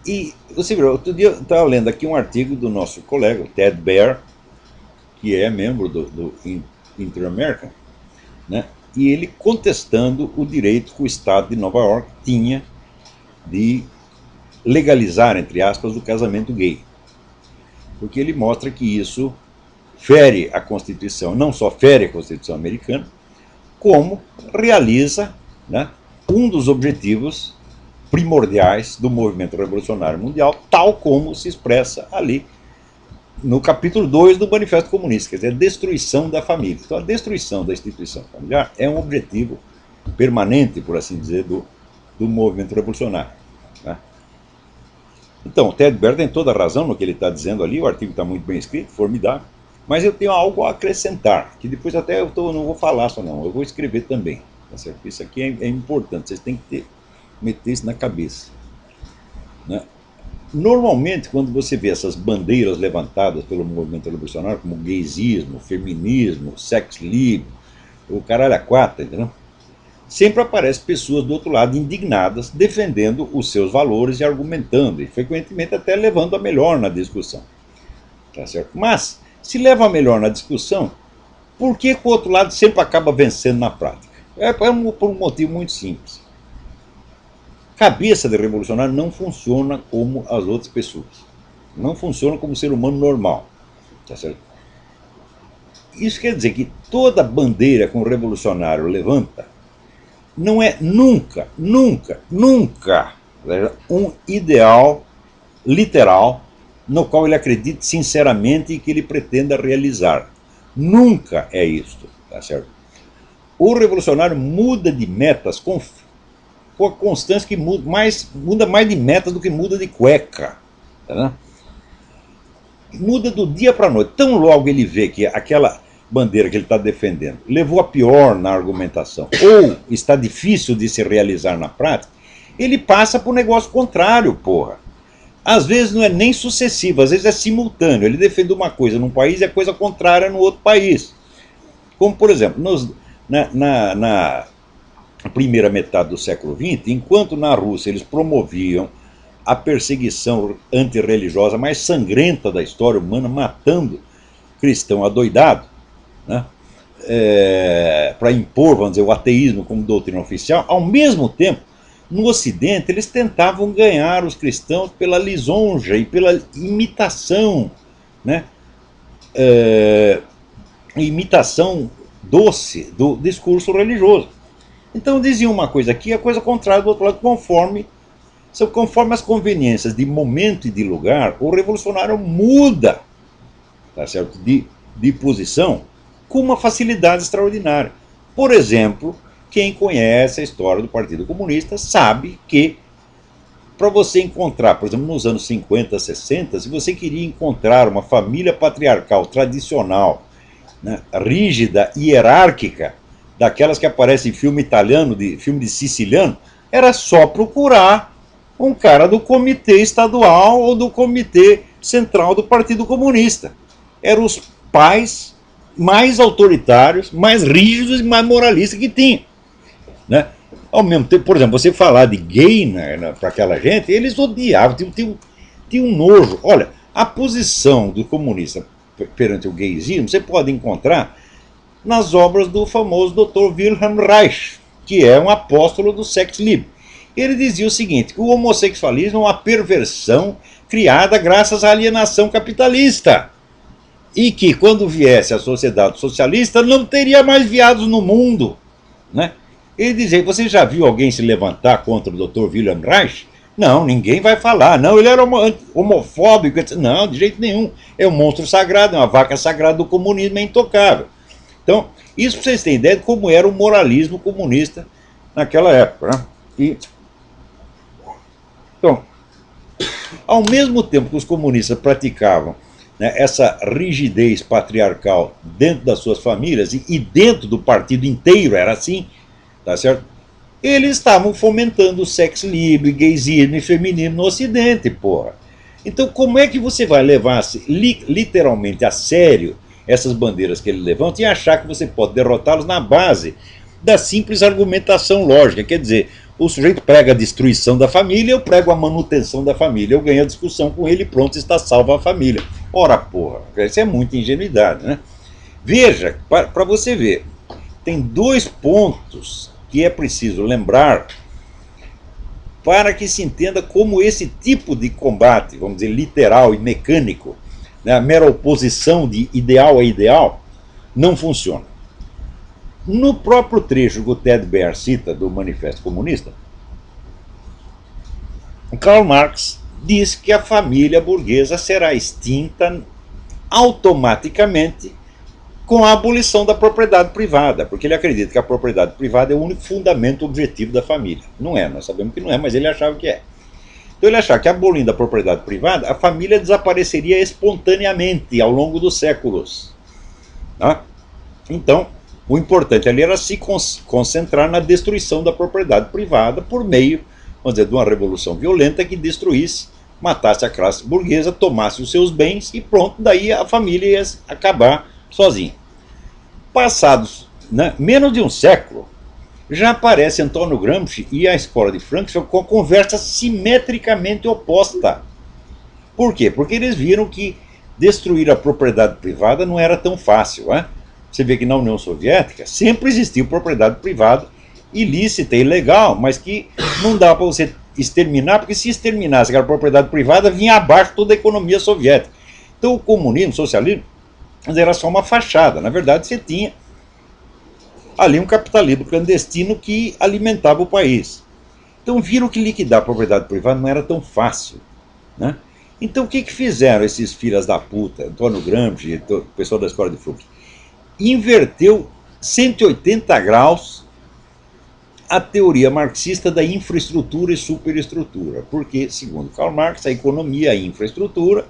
E você viu, outro dia eu estava lendo aqui um artigo do nosso colega, o Ted Baer, que é membro do Inter-American, né? E ele contestando o direito que o Estado de Nova York tinha de legalizar, entre aspas, o casamento gay. Porque ele mostra que isso fere a Constituição, não só fere a Constituição americana, como realiza, né, um dos objetivos primordiais do movimento revolucionário mundial, tal como se expressa ali no capítulo 2 do Manifesto Comunista, quer dizer, a destruição da família. Então, a destruição da instituição familiar é um objetivo permanente, por assim dizer, do movimento revolucionário. Né? Então, o Ted Baer tem toda a razão no que ele está dizendo ali, o artigo está muito bem escrito, formidável, mas eu tenho algo a acrescentar, que depois até não vou falar só não, eu vou escrever também. Tá certo? Isso aqui é importante, vocês têm que meter isso na cabeça. Né? Normalmente, quando você vê essas bandeiras levantadas pelo movimento revolucionário, como gaysismo, feminismo, sex lib, o caralho a quatro, entendeu? Sempre aparecem pessoas do outro lado indignadas, defendendo os seus valores e argumentando, e frequentemente até levando a melhor na discussão. Tá certo? Mas, se leva a melhor na discussão, por que o outro lado sempre acaba vencendo na prática? Por um motivo muito simples. Cabeça de revolucionário não funciona como as outras pessoas. Não funciona como ser humano normal. Tá certo? Isso quer dizer que toda bandeira que um revolucionário levanta não é nunca, nunca, nunca um ideal literal no qual ele acredite sinceramente e que ele pretenda realizar. Nunca é isto, tá certo? O revolucionário muda de metas com a constância que muda mais de metas do que muda de cueca. Tá? Muda do dia para a noite. Tão logo ele vê que aquela bandeira que ele está defendendo levou a pior na argumentação, ou está difícil de se realizar na prática, ele passa para o negócio contrário, porra. Às vezes não é nem sucessivo, às vezes é simultâneo. Ele defende uma coisa num país e a coisa contrária no outro país. Como, por exemplo, na primeira metade do século XX, enquanto na Rússia eles promoviam a perseguição antirreligiosa mais sangrenta da história humana, matando cristão adoidado, né, para impor, vamos dizer, o ateísmo como doutrina oficial, ao mesmo tempo, no Ocidente, eles tentavam ganhar os cristãos pela lisonja e pela imitação, né, imitação doce do discurso religioso. Então diziam uma coisa aqui, a coisa contrária do outro lado, conforme as conveniências de momento e de lugar, o revolucionário muda, tá certo, de posição com uma facilidade extraordinária. Por exemplo, quem conhece a história do Partido Comunista sabe que para você encontrar, por exemplo, nos anos 50, 60, se você queria encontrar uma família patriarcal tradicional, né, rígida e hierárquica, daquelas que aparecem em filme italiano, filme de siciliano, era só procurar um cara do comitê estadual ou do comitê central do Partido Comunista. Eram os pais mais autoritários, mais rígidos e mais moralistas que tinha. Né? Ao mesmo tempo, por exemplo, você falar de gay, né, para aquela gente, eles odiavam, tinham um nojo. Olha, a posição do comunista perante o gaysismo você pode encontrar nas obras do famoso Dr. Wilhelm Reich, que é um apóstolo do sex lib. Ele dizia o seguinte, que o homossexualismo é uma perversão criada graças à alienação capitalista. E que quando viesse a sociedade socialista não teria mais viados no mundo. Né? Ele dizia, você já viu alguém se levantar contra o Dr. Wilhelm Reich? Não, ninguém vai falar. Não, ele era homofóbico. Não, de jeito nenhum. É um monstro sagrado, é uma vaca sagrada do comunismo, é intocável. Então, isso para vocês terem ideia de como era o moralismo comunista naquela época. Né? Então, ao mesmo tempo que os comunistas praticavam, né, essa rigidez patriarcal dentro das suas famílias e dentro do partido inteiro era assim, tá certo? Eles estavam fomentando o sex lib, gaysismo e feminismo no Ocidente, porra. Então, como é que você vai levar literalmente a sério essas bandeiras que ele levanta e achar que você pode derrotá-los na base da simples argumentação lógica? Quer dizer, o sujeito prega a destruição da família, eu prego a manutenção da família. Eu ganho a discussão com ele e pronto, está salva a família. Ora, porra, isso é muita ingenuidade, né? Veja, para você ver, tem dois pontos que é preciso lembrar para que se entenda como esse tipo de combate, vamos dizer, literal e mecânico, né, a mera oposição de ideal a ideal, não funciona. No próprio trecho que o Ted Baer cita do Manifesto Comunista, Karl Marx diz que a família burguesa será extinta automaticamente com a abolição da propriedade privada, porque ele acredita que a propriedade privada é o único fundamento objetivo da família. Não é, nós sabemos que não é, mas ele achava que é. Então ele achava que abolindo a propriedade privada, a família desapareceria espontaneamente ao longo dos séculos. Tá? Então, o importante ali era se concentrar na destruição da propriedade privada por meio, vamos dizer, de uma revolução violenta que destruísse, matasse a classe burguesa, tomasse os seus bens e pronto, daí a família ia acabar sozinha. Passados, né, menos de um século, já aparece Antônio Gramsci e a escola de Frankfurt com a conversa simetricamente oposta. Por quê? Porque eles viram que destruir a propriedade privada não era tão fácil. Né? Você vê que na União Soviética sempre existiu propriedade privada ilícita e legal, mas que não dá para você exterminar, porque se exterminasse aquela propriedade privada, vinha abaixo toda a economia soviética. Então o comunismo, o socialismo, era só uma fachada. Na verdade, você tinha ali um capitalismo clandestino que alimentava o país. Então viram que liquidar a propriedade privada não era tão fácil. Né? Então o que fizeram esses filhas da puta, Antônio Gramsci, o pessoal da escola de Frankfurt? Inverteu 180 graus a teoria marxista da infraestrutura e superestrutura. Porque, segundo Karl Marx, a economia é a infraestrutura,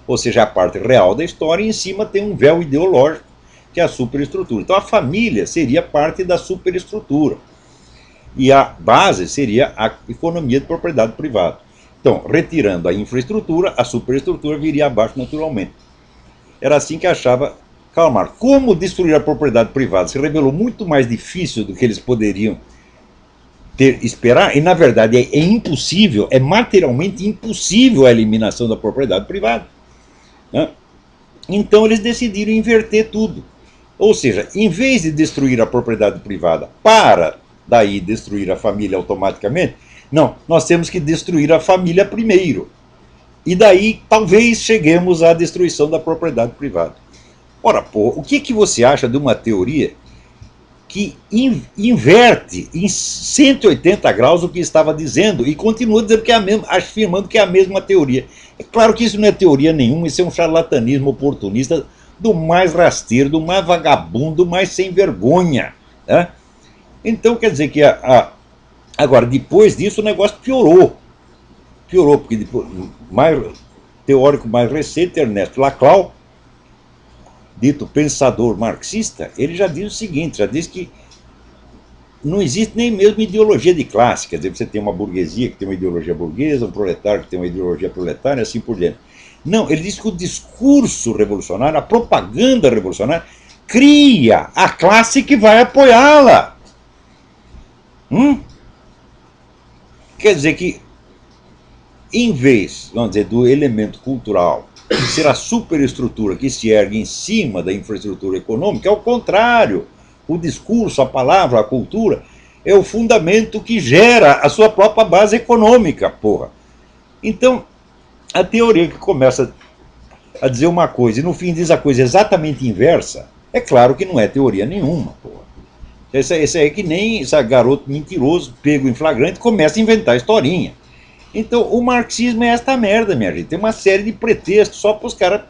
ou seja, a parte real da história, e em cima tem um véu ideológico, que é a superestrutura. Então a família seria parte da superestrutura. E a base seria a economia de propriedade privada. Então, retirando a infraestrutura, a superestrutura viria abaixo naturalmente. Era assim que achava Karl Marx. Como destruir a propriedade privada se revelou muito mais difícil do que eles poderiam esperar, e na verdade é impossível, é materialmente impossível a eliminação da propriedade privada. Né? Então eles decidiram inverter tudo. Ou seja, em vez de destruir a propriedade privada para daí destruir a família automaticamente, não, nós temos que destruir a família primeiro. E daí talvez cheguemos à destruição da propriedade privada. Ora, pô, o que você acha de uma teoria que inverte em 180 graus o que estava dizendo e continua dizendo que é a mesma, afirmando que é a mesma teoria? É claro que isso não é teoria nenhuma, isso é um charlatanismo oportunista do mais rasteiro, do mais vagabundo, do mais sem vergonha. Né? Então quer dizer que agora, depois disso, o negócio piorou. Piorou, porque depois, teórico mais recente, Ernesto Laclau, dito pensador marxista, ele já diz o seguinte, já diz que não existe nem mesmo ideologia de classe, quer dizer, você tem uma burguesia que tem uma ideologia burguesa, um proletário que tem uma ideologia proletária, e assim por diante. Não, ele diz que o discurso revolucionário, a propaganda revolucionária, cria a classe que vai apoiá-la. Quer dizer que, em vez, vamos dizer, do elemento cultural ser a superestrutura que se ergue em cima da infraestrutura econômica, é o contrário. O discurso, a palavra, a cultura é o fundamento que gera a sua própria base econômica, porra. Então, a teoria que começa a dizer uma coisa e no fim diz a coisa exatamente inversa, é claro que não é teoria nenhuma, porra. Esse é que nem esse garoto mentiroso, pego em flagrante, começa a inventar historinha. Então, o marxismo é esta merda, minha gente. Tem uma série de pretextos só para os caras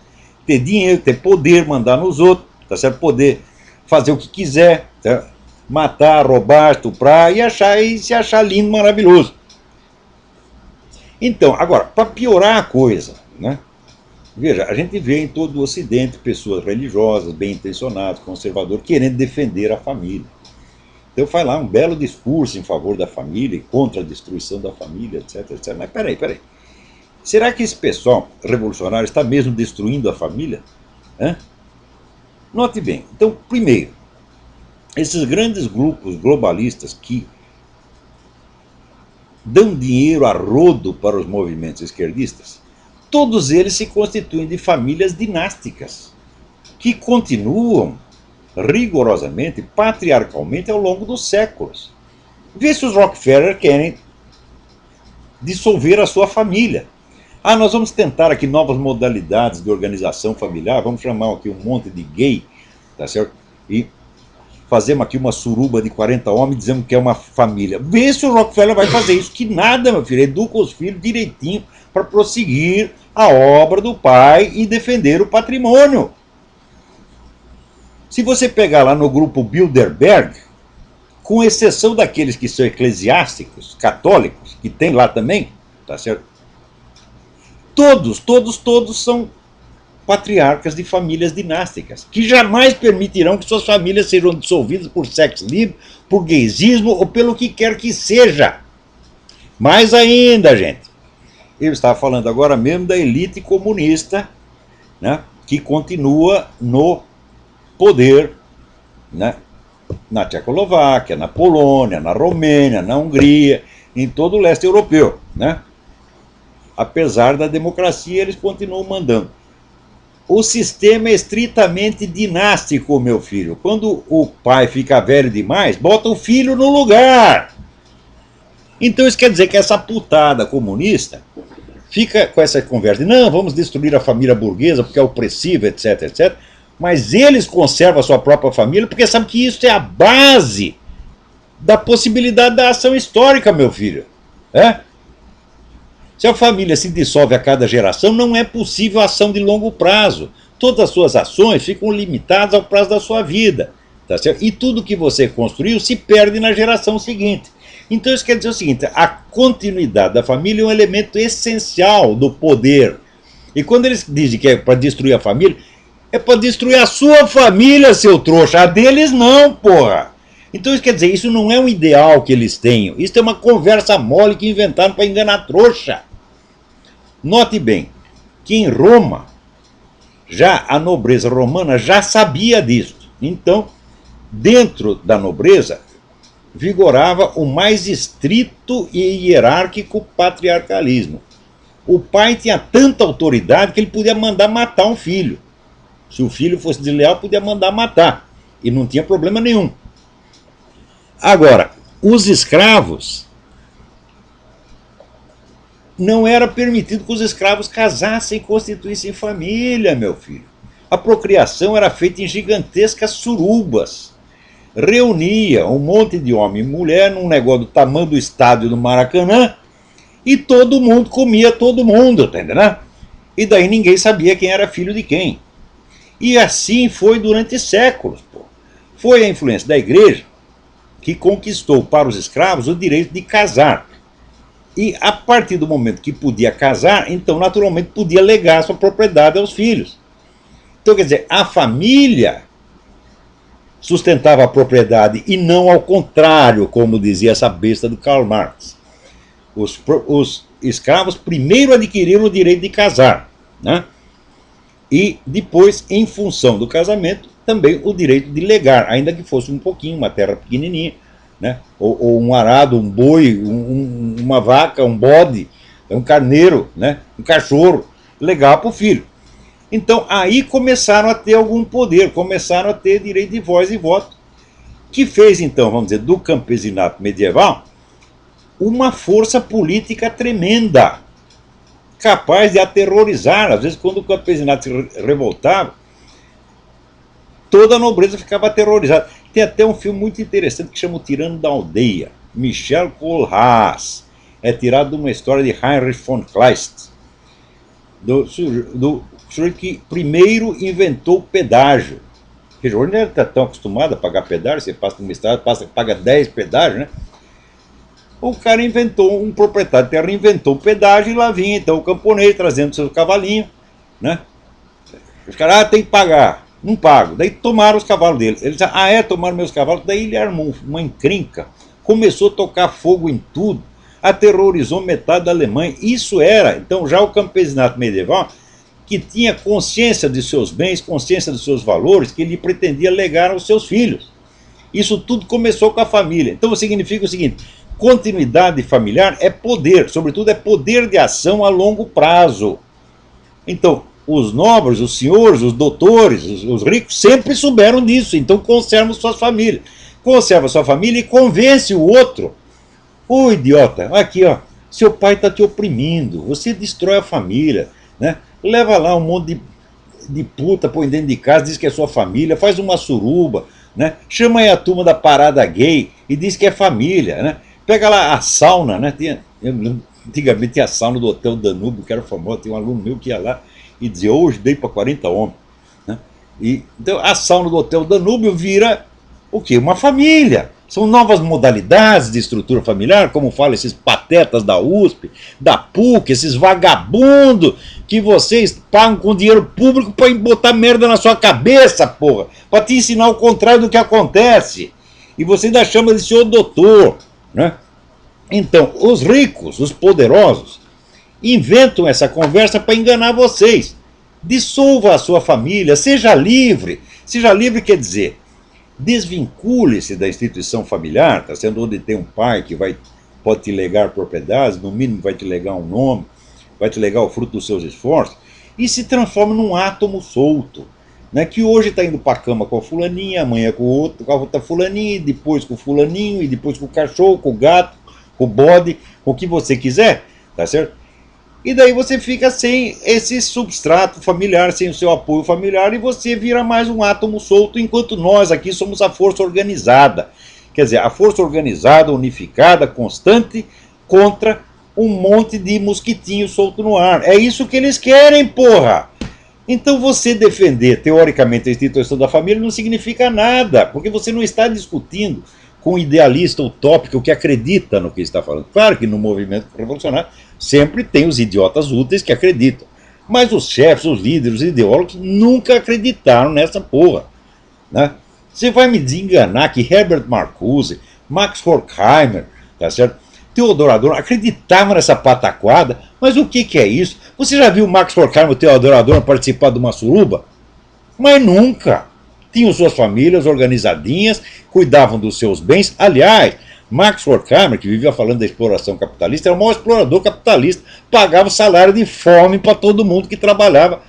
ter dinheiro, ter poder, mandar nos outros, tá certo? Poder fazer o que quiser, tá? Matar, roubar, estuprar e se achar lindo, maravilhoso. Então, agora, para piorar a coisa, né? Veja, a gente vê em todo o Ocidente pessoas religiosas, bem intencionadas, conservadoras, querendo defender a família. Então faz lá um belo discurso em favor da família e contra a destruição da família, etc, etc. Mas peraí. Será que esse pessoal revolucionário está mesmo destruindo a família? Note bem. Então, primeiro, esses grandes grupos globalistas que dão dinheiro a rodo para os movimentos esquerdistas, todos eles se constituem de famílias dinásticas, que continuam rigorosamente, patriarcalmente ao longo dos séculos. Vê se os Rockefeller querem dissolver a sua família. Ah, nós vamos tentar aqui novas modalidades de organização familiar, vamos chamar aqui um monte de gay, tá certo? E fazemos aqui uma suruba de 40 homens dizendo que é uma família. Vê se o Rockefeller vai fazer isso. Que nada, meu filho. Educa os filhos direitinho para prosseguir a obra do pai e defender o patrimônio. Se você pegar lá no grupo Bilderberg, com exceção daqueles que são eclesiásticos, católicos, que tem lá também, tá certo? Todos são patriarcas de famílias dinásticas, que jamais permitirão que suas famílias sejam dissolvidas por sexo livre, por gaysismo ou pelo que quer que seja. Mais ainda, gente, eu estava falando agora mesmo da elite comunista, né, que continua no poder, né, na Tchecoslováquia, na Polônia, na Romênia, na Hungria, em todo o leste europeu, né? Apesar da democracia, eles continuam mandando. O sistema é estritamente dinástico, meu filho. Quando o pai fica velho demais, bota o filho no lugar. Então isso quer dizer que essa putada comunista fica com essa conversa de não, vamos destruir a família burguesa porque é opressiva, etc, etc. Mas eles conservam a sua própria família porque sabem que isso é a base da possibilidade da ação histórica, meu filho. É? Se a família se dissolve a cada geração, não é possível ação de longo prazo. Todas as suas ações ficam limitadas ao prazo da sua vida. Tá certo? E tudo que você construiu se perde na geração seguinte. Então isso quer dizer o seguinte, a continuidade da família é um elemento essencial do poder. E quando eles dizem que é para destruir a família, é para destruir a sua família, seu trouxa. A deles não, porra. Então isso quer dizer, isso não é um ideal que eles tenham. Isso é uma conversa mole que inventaram para enganar trouxa. Note bem que em Roma, já a nobreza romana já sabia disso. Então, dentro da nobreza, vigorava o mais estrito e hierárquico patriarcalismo. O pai tinha tanta autoridade que ele podia mandar matar um filho. Se o filho fosse desleal, podia mandar matar. E não tinha problema nenhum. Agora, os escravos, não era permitido que os escravos casassem e constituíssem família, meu filho. A procriação era feita em gigantescas surubas. Reunia um monte de homem e mulher num negócio do tamanho do estádio do Maracanã e todo mundo comia todo mundo, tá entendendo? E daí ninguém sabia quem era filho de quem. E assim foi durante séculos. Pô. Foi a influência da igreja que conquistou para os escravos o direito de casar. E a partir do momento que podia casar, então naturalmente podia legar sua propriedade aos filhos. Então quer dizer, a família sustentava a propriedade e não ao contrário, como dizia essa besta do Karl Marx. Os escravos primeiro adquiriram o direito de casar, né? E depois, em função do casamento, também o direito de legar, ainda que fosse um pouquinho, uma terra pequenininha, né? Ou um arado, um boi, uma vaca, um bode, um carneiro, né? Um cachorro, legar para o filho. Então aí começaram a ter algum poder, começaram a ter direito de voz e voto, que fez então, vamos dizer, do campesinato medieval uma força política tremenda, capaz de aterrorizar. Às vezes quando o campesinato se revoltava, toda a nobreza ficava aterrorizada. Tem até um filme muito interessante que chama O Tirano da Aldeia, Michel Kohlhaas, é tirado de uma história de Heinrich von Kleist, do sujeito que primeiro inventou o pedágio. Porque hoje não está tão acostumado a pagar pedágio, você passa por uma estrada, paga 10 pedágios, né? O cara inventou, um proprietário de terra inventou o pedágio e lá vinha então o camponês trazendo seu cavalinho, né? Os caras, tem que pagar. Não pago. Daí tomaram os cavalos dele. Ele disse, tomaram meus cavalos. Daí ele armou uma encrenca, começou a tocar fogo em tudo, aterrorizou metade da Alemanha. Isso era, então, já o campesinato medieval, que tinha consciência de seus bens, consciência dos seus valores, que ele pretendia legar aos seus filhos. Isso tudo começou com a família. Então significa o seguinte, Continuidade familiar é poder, sobretudo é poder de ação a longo prazo. Então, os nobres, os senhores, os doutores, os ricos sempre souberam disso, então conservam suas famílias. Conserva sua família e convence o outro. Ô idiota, aqui ó, seu pai está te oprimindo, você destrói a família, né? Leva lá um monte de puta, põe dentro de casa, diz que é sua família, faz uma suruba, né? Chama aí a turma da parada gay e diz que é família, né? Pega lá a sauna, né? Antigamente tinha a sauna do Hotel Danúbio, que era famoso, tinha um aluno meu que ia lá e dizia, hoje dei para 40 homens. Né? Então a sauna do Hotel Danúbio vira o quê? Uma família. São novas modalidades de estrutura familiar, como falam esses patetas da USP, da PUC, esses vagabundos que vocês pagam com dinheiro público para botar merda na sua cabeça, porra, para te ensinar o contrário do que acontece. E você ainda chama de senhor doutor, né? Então, os ricos, os poderosos, inventam essa conversa para enganar vocês. Dissolva a sua família, seja livre. Seja livre quer dizer, desvincule-se da instituição familiar, tá sendo onde tem um pai que pode te legar propriedades, no mínimo vai te legar um nome, vai te legar o fruto dos seus esforços, e se transforma num átomo solto, né, que hoje está indo para a cama com a fulaninha, amanhã com a outra fulaninha, e depois com o fulaninho, e depois com o cachorro, com o gato, com o bode, com o que você quiser, tá certo? E daí você fica sem esse substrato familiar, sem o seu apoio familiar, e você vira mais um átomo solto, enquanto nós aqui somos a força organizada. Quer dizer, a força organizada, unificada, constante, contra um monte de mosquitinho solto no ar. É isso que eles querem, porra! Então você defender, teoricamente, a instituição da família não significa nada, porque você não está discutindo com um idealista utópico que acredita no que está falando. Claro que no movimento revolucionário sempre tem os idiotas úteis que acreditam. Mas os chefes, os líderes, os ideólogos nunca acreditaram nessa porra. Né? Você vai me desenganar que Herbert Marcuse, Max Horkheimer, tá certo? Theodor Adorno acreditavam nessa pataquada, mas o que é isso? Você já viu Max Horkheimer e Theodor Adorno participar de uma suruba? Mas nunca. Tinham suas famílias organizadinhas, cuidavam dos seus bens. Aliás, Max Horkheimer, que vivia falando da exploração capitalista, era o maior explorador capitalista, pagava salário de fome para todo mundo que trabalhava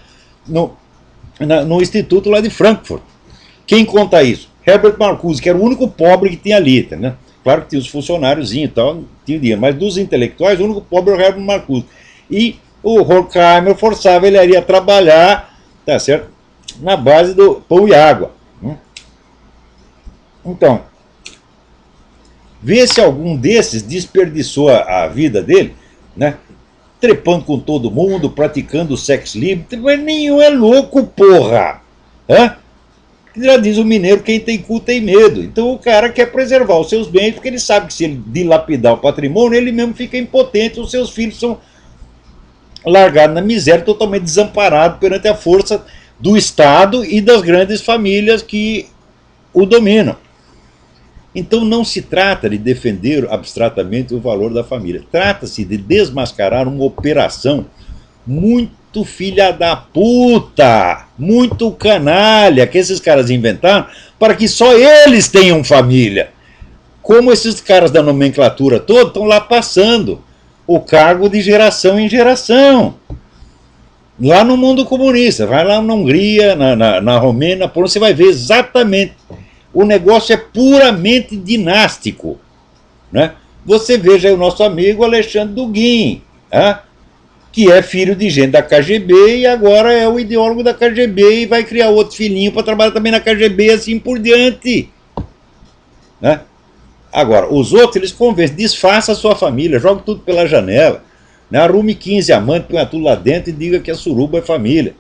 no instituto lá de Frankfurt. Quem conta isso? Herbert Marcuse, que era o único pobre que tinha ali, né? Claro que tinha os funcionários e tal, tinha dinheiro, mas dos intelectuais, o único pobre era o Herbert Marcuse. E o Horkheimer forçava ele a trabalhar, tá certo? Na base do pão e água. Então, vê se algum desses desperdiçou a vida dele, né? Trepando com todo mundo, praticando sexo livre, mas nenhum é louco, porra! Hã? Já diz o mineiro, quem tem cu tem medo. Então o cara quer preservar os seus bens, porque ele sabe que se ele dilapidar o patrimônio, ele mesmo fica impotente, os seus filhos são largados na miséria, totalmente desamparados perante a força do Estado e das grandes famílias que o dominam. Então não se trata de defender abstratamente o valor da família. Trata-se de desmascarar uma operação muito filha da puta, muito canalha, que esses caras inventaram para que só eles tenham família. Como esses caras da nomenclatura toda estão lá passando o cargo de geração em geração. Lá no mundo comunista, vai lá na Hungria, na Romênia, na Polônia, você vai ver exatamente. O negócio é puramente dinástico. Né? Você veja aí o nosso amigo Alexandre Dugin, que é filho de gente da KGB e agora é o ideólogo da KGB e vai criar outro filhinho para trabalhar também na KGB, assim por diante. Né? Agora, os outros, eles convencem, desfaça a sua família, joga tudo pela janela. Né? Arrume 15 amantes, põe tudo lá dentro e diga que a suruba é família.